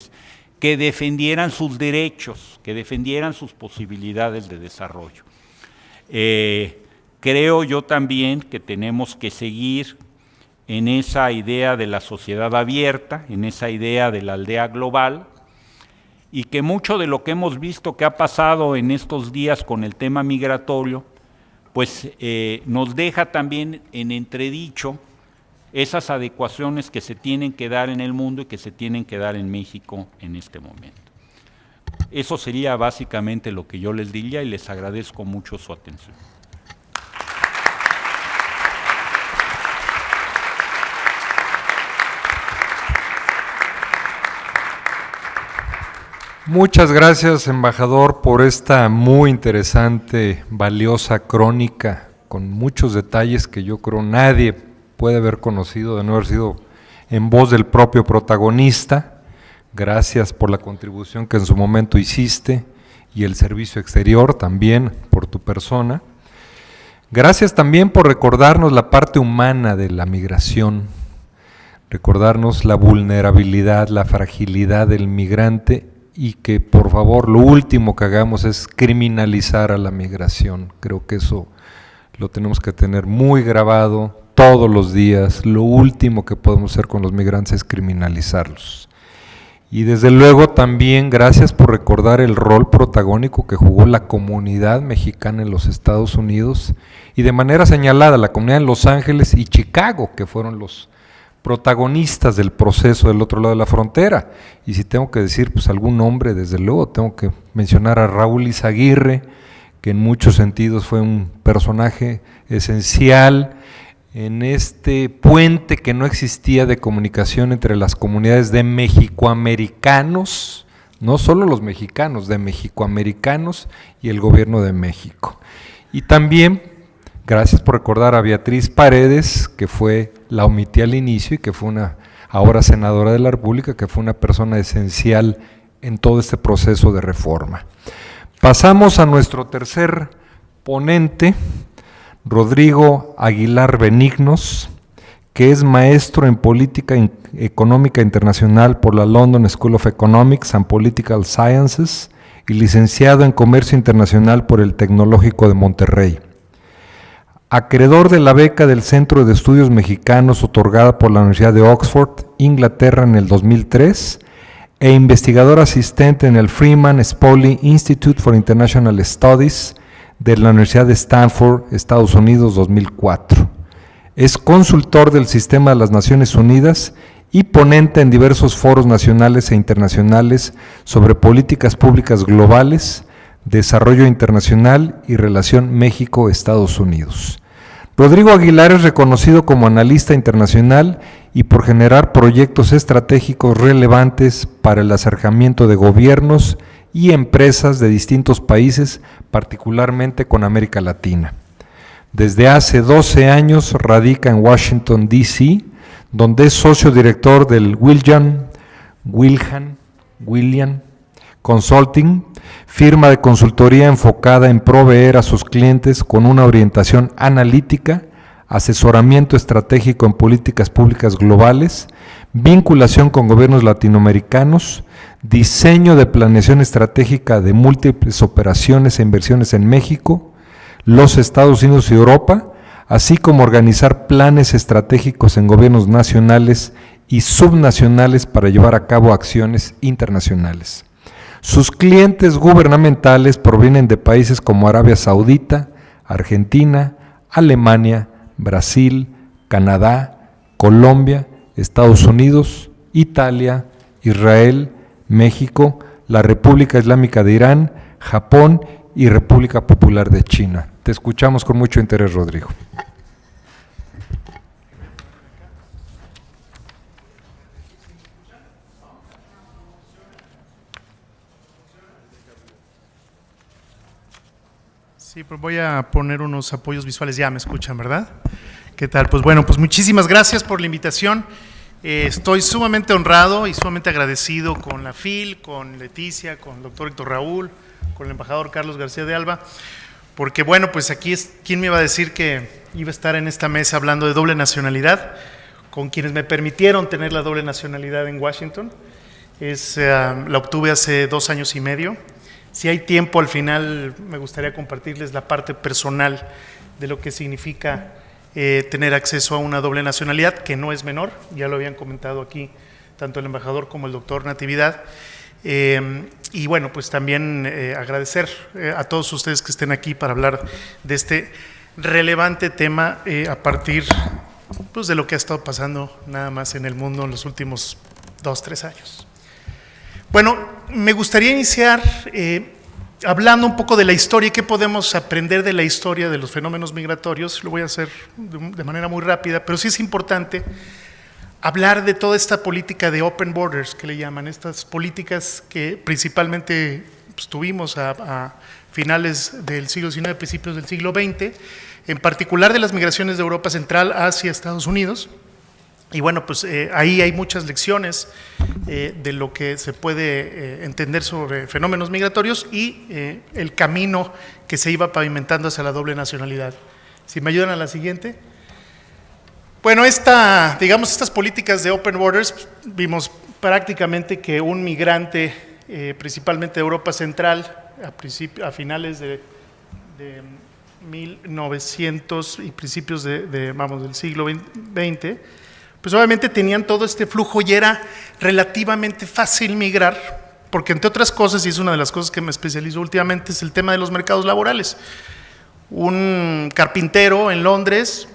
naciones, que defendieran sus derechos, que defendieran sus posibilidades de desarrollo. Creo yo también que tenemos que seguir en esa idea de la sociedad abierta, en esa idea de la aldea global, y que mucho de lo que hemos visto que ha pasado en estos días con el tema migratorio, pues nos deja también en entredicho esas adecuaciones que se tienen que dar en el mundo y que se tienen que dar en México en este momento. Eso sería básicamente lo que yo les diría y les agradezco mucho su atención. Muchas gracias, embajador, por esta muy interesante, valiosa crónica, con muchos detalles que yo creo nadie puede haber conocido de no haber sido en voz del propio protagonista. Gracias por la contribución que en su momento hiciste y el servicio exterior también por tu persona. Gracias también por recordarnos la parte humana de la migración, recordarnos la vulnerabilidad, la fragilidad del migrante, y que por favor lo último que hagamos es criminalizar a la migración. Creo que eso lo tenemos que tener muy grabado todos los días. Lo último que podemos hacer con los migrantes es criminalizarlos. Y desde luego también gracias por recordar el rol protagónico que jugó la comunidad mexicana en los Estados Unidos y de manera señalada la comunidad en Los Ángeles y Chicago, que fueron los protagonistas del proceso del otro lado de la frontera. Y si tengo que decir pues algún nombre, desde luego tengo que mencionar a Raúl Izaguirre, que en muchos sentidos fue un personaje esencial en este puente que no existía de comunicación entre las comunidades de mexicoamericanos, no solo los mexicanos, de mexicoamericanos y el gobierno de México. Y también gracias por recordar a Beatriz Paredes, que la omití al inicio y que fue ahora senadora de la República, que fue una persona esencial en todo este proceso de reforma. Pasamos a nuestro tercer ponente, Rodrigo Aguilar Benignos, que es maestro en Política Económica Internacional por la London School of Economics and Political Sciences y licenciado en Comercio Internacional por el Tecnológico de Monterrey. Acreedor de la beca del Centro de Estudios Mexicanos otorgada por la Universidad de Oxford, Inglaterra en el 2003, e investigador asistente en el Freeman Spogli Institute for International Studies de la Universidad de Stanford, Estados Unidos, 2004. Es consultor del Sistema de las Naciones Unidas y ponente en diversos foros nacionales e internacionales sobre políticas públicas globales, desarrollo internacional y relación México-Estados Unidos. Rodrigo Aguilar es reconocido como analista internacional y por generar proyectos estratégicos relevantes para el acercamiento de gobiernos y empresas de distintos países, particularmente con América Latina. Desde hace 12 años radica en Washington, D.C., donde es socio director del William Consulting, firma de consultoría enfocada en proveer a sus clientes con una orientación analítica, asesoramiento estratégico en políticas públicas globales, vinculación con gobiernos latinoamericanos, diseño de planeación estratégica de múltiples operaciones e inversiones en México, los Estados Unidos y Europa, así como organizar planes estratégicos en gobiernos nacionales y subnacionales para llevar a cabo acciones internacionales. Sus clientes gubernamentales provienen de países como Arabia Saudita, Argentina, Alemania, Brasil, Canadá, Colombia, Estados Unidos, Italia, Israel, México, la República Islámica de Irán, Japón y República Popular de China. Te escuchamos con mucho interés, Rodrigo. Sí, pues voy a poner unos apoyos visuales, ya me escuchan, ¿verdad? ¿Qué tal? Pues bueno, pues muchísimas gracias por la invitación. Estoy sumamente honrado y sumamente agradecido con la FIL, con Leticia, con el doctor Héctor Raúl, con el embajador Carlos García de Alba, porque bueno, pues aquí ¿quién me iba a decir que iba a estar en esta mesa hablando de doble nacionalidad? Con quienes me permitieron tener la doble nacionalidad en Washington. La obtuve hace 2 años y medio. Si hay tiempo, al final me gustaría compartirles la parte personal de lo que significa tener acceso a una doble nacionalidad, que no es menor, ya lo habían comentado aquí tanto el embajador como el doctor Natividad. Y bueno, pues también agradecer a todos ustedes que estén aquí para hablar de este relevante tema a partir pues, de lo que ha estado pasando nada más en el mundo en los últimos 2-3 años. Bueno, me gustaría iniciar hablando un poco de la historia y qué podemos aprender de la historia de los fenómenos migratorios. Lo voy a hacer de manera muy rápida, pero sí es importante hablar de toda esta política de open borders, que le llaman, estas políticas que principalmente pues, tuvimos a finales del siglo XIX, principios del siglo XX, en particular de las migraciones de Europa Central hacia Estados Unidos. Y bueno, pues ahí hay muchas lecciones de lo que se puede entender sobre fenómenos migratorios y el camino que se iba pavimentando hacia la doble nacionalidad. Si me ayudan a la siguiente. Bueno, estas políticas de open borders, vimos prácticamente que un migrante, principalmente de Europa Central, a finales de 1900 y principios del siglo XX, pues obviamente tenían todo este flujo y era relativamente fácil migrar, porque entre otras cosas, y es una de las cosas que me especializo últimamente, es el tema de los mercados laborales. Un carpintero en Londres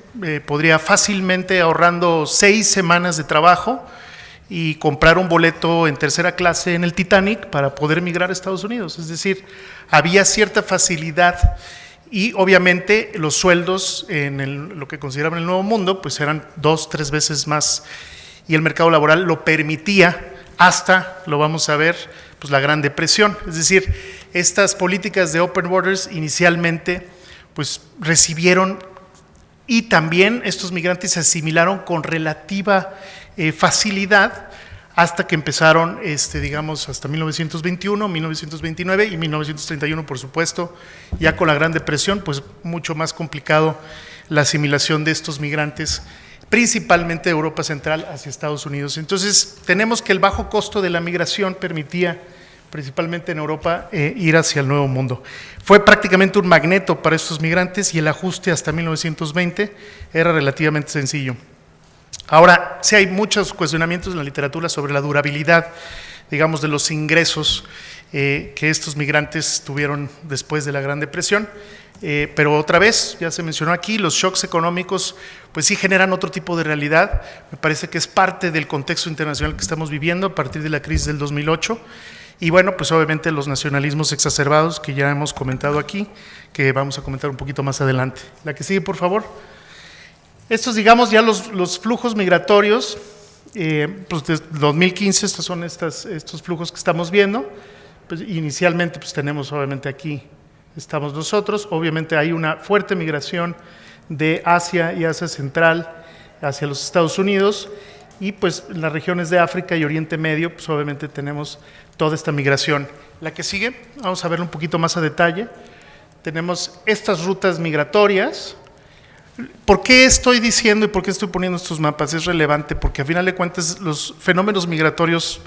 podría fácilmente, ahorrando 6 semanas de trabajo, y comprar un boleto en tercera clase en el Titanic para poder migrar a Estados Unidos. Es decir, había cierta facilidad. Y obviamente los sueldos en lo que consideraban el Nuevo Mundo pues eran 2-3 veces más, y el mercado laboral lo permitía hasta, lo vamos a ver, pues la Gran Depresión. Es decir, estas políticas de open borders inicialmente pues recibieron, y también estos migrantes se asimilaron con relativa facilidad hasta que empezaron, digamos, hasta 1921, 1929 y 1931, por supuesto, ya con la Gran Depresión, pues mucho más complicado la asimilación de estos migrantes, principalmente de Europa Central hacia Estados Unidos. Entonces, tenemos que el bajo costo de la migración permitía, principalmente en Europa, ir hacia el Nuevo Mundo. Fue prácticamente un magneto para estos migrantes y el ajuste hasta 1920 era relativamente sencillo. Ahora, sí hay muchos cuestionamientos en la literatura sobre la durabilidad, digamos, de los ingresos que estos migrantes tuvieron después de la Gran Depresión, pero otra vez, ya se mencionó aquí, los shocks económicos pues sí generan otro tipo de realidad. Me parece que es parte del contexto internacional que estamos viviendo a partir de la crisis del 2008, y bueno, pues obviamente los nacionalismos exacerbados que ya hemos comentado aquí, que vamos a comentar un poquito más adelante. La que sigue, por favor. Estos, digamos, ya los flujos migratorios, pues desde 2015, estos son estos flujos que estamos viendo. Pues inicialmente pues tenemos obviamente aquí, estamos nosotros, obviamente hay una fuerte migración de Asia y Asia Central hacia los Estados Unidos, y pues en las regiones de África y Oriente Medio, pues obviamente tenemos toda esta migración. La que sigue, vamos a verlo un poquito más a detalle. Tenemos estas rutas migratorias. ¿Por qué estoy diciendo y por qué estoy poniendo estos mapas? Es relevante porque a final de cuentas los fenómenos migratorios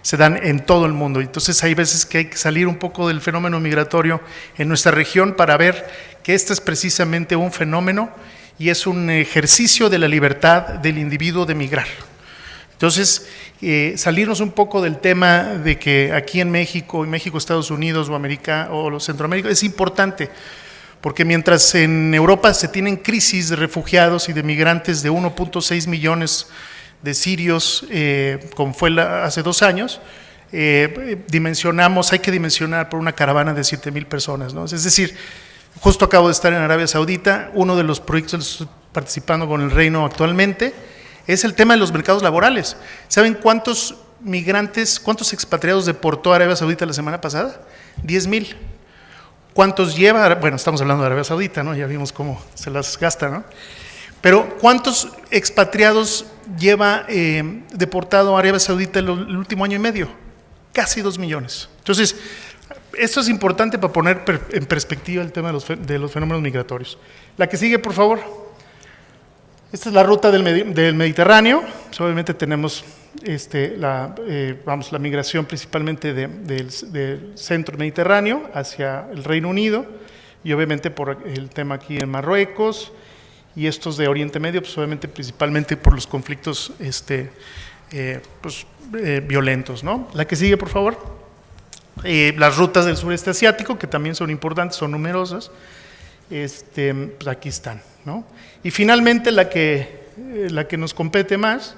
se dan en todo el mundo. Entonces hay veces que hay que salir un poco del fenómeno migratorio en nuestra región para ver que este es precisamente un fenómeno y es un ejercicio de la libertad del individuo de migrar. Entonces, salirnos un poco del tema de que aquí en México, Estados Unidos o América o Centroamérica es importante. Porque mientras en Europa se tienen crisis de refugiados y de migrantes de 1.6 millones de sirios, como fue hace 2 años, hay que dimensionar por una caravana de 7,000 personas, ¿no? Es decir, justo acabo de estar en Arabia Saudita, uno de los proyectos en los que estoy participando con el Reino actualmente es el tema de los mercados laborales. ¿Saben cuántos migrantes, cuántos expatriados deportó Arabia Saudita la semana pasada? 10,000. ¿Cuántos lleva? Bueno, estamos hablando de Arabia Saudita, ¿no? Ya vimos cómo se las gasta, ¿no? Pero ¿cuántos expatriados lleva deportado a Arabia Saudita el último año y medio? Casi 2 millones. Entonces, esto es importante para poner en perspectiva el tema de los fenómenos migratorios. La que sigue, por favor. Esta es la ruta del Mediterráneo. Pues obviamente tenemos la migración principalmente del centro mediterráneo hacia el Reino Unido, y obviamente por el tema aquí en Marruecos, y estos de Oriente Medio, pues obviamente principalmente por los conflictos violentos, ¿no? La que sigue, por favor. Las rutas del sureste asiático, que también son importantes, son numerosas, pues aquí están, ¿no? Y finalmente la que nos compete más,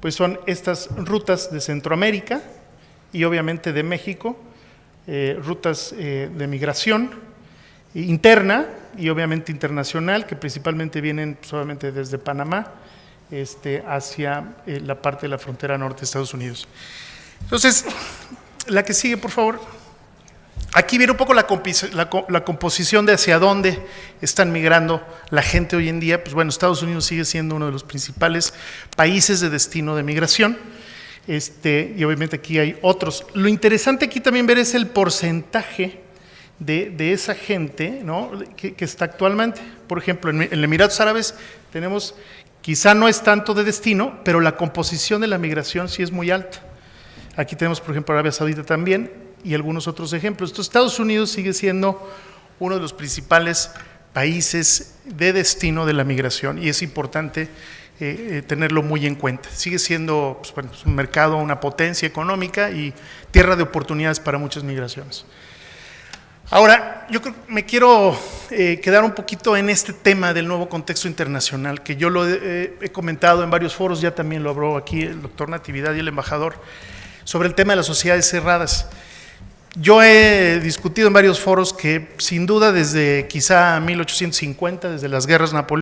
pues son estas rutas de Centroamérica y obviamente de México, rutas de migración interna y obviamente internacional, que principalmente vienen solamente desde Panamá hacia la parte de la frontera norte de Estados Unidos. Entonces, la que sigue, por favor. Aquí viene un poco la composición de hacia dónde están migrando la gente hoy en día. Pues bueno, Estados Unidos sigue siendo uno de los principales países de destino de migración, y obviamente aquí hay otros. Lo interesante aquí también ver es el porcentaje de esa gente, ¿no?, que está actualmente. Por ejemplo, en Emiratos Árabes tenemos, quizá no es tanto de destino, pero la composición de la migración sí es muy alta. Aquí tenemos, por ejemplo, Arabia Saudita también y algunos otros ejemplos. Entonces, Estados Unidos sigue siendo uno de los principales países de destino de la migración y es importante tenerlo muy en cuenta. Sigue siendo un mercado, una potencia económica y tierra de oportunidades para muchas migraciones. Ahora, yo creo que me quiero quedar un poquito en este tema del nuevo contexto internacional, que yo lo he comentado en varios foros, ya también lo habló aquí el doctor Natividad y el embajador, sobre el tema de las sociedades cerradas. Yo he discutido en varios foros que sin duda desde quizá 1850, desde las guerras napoleónicas,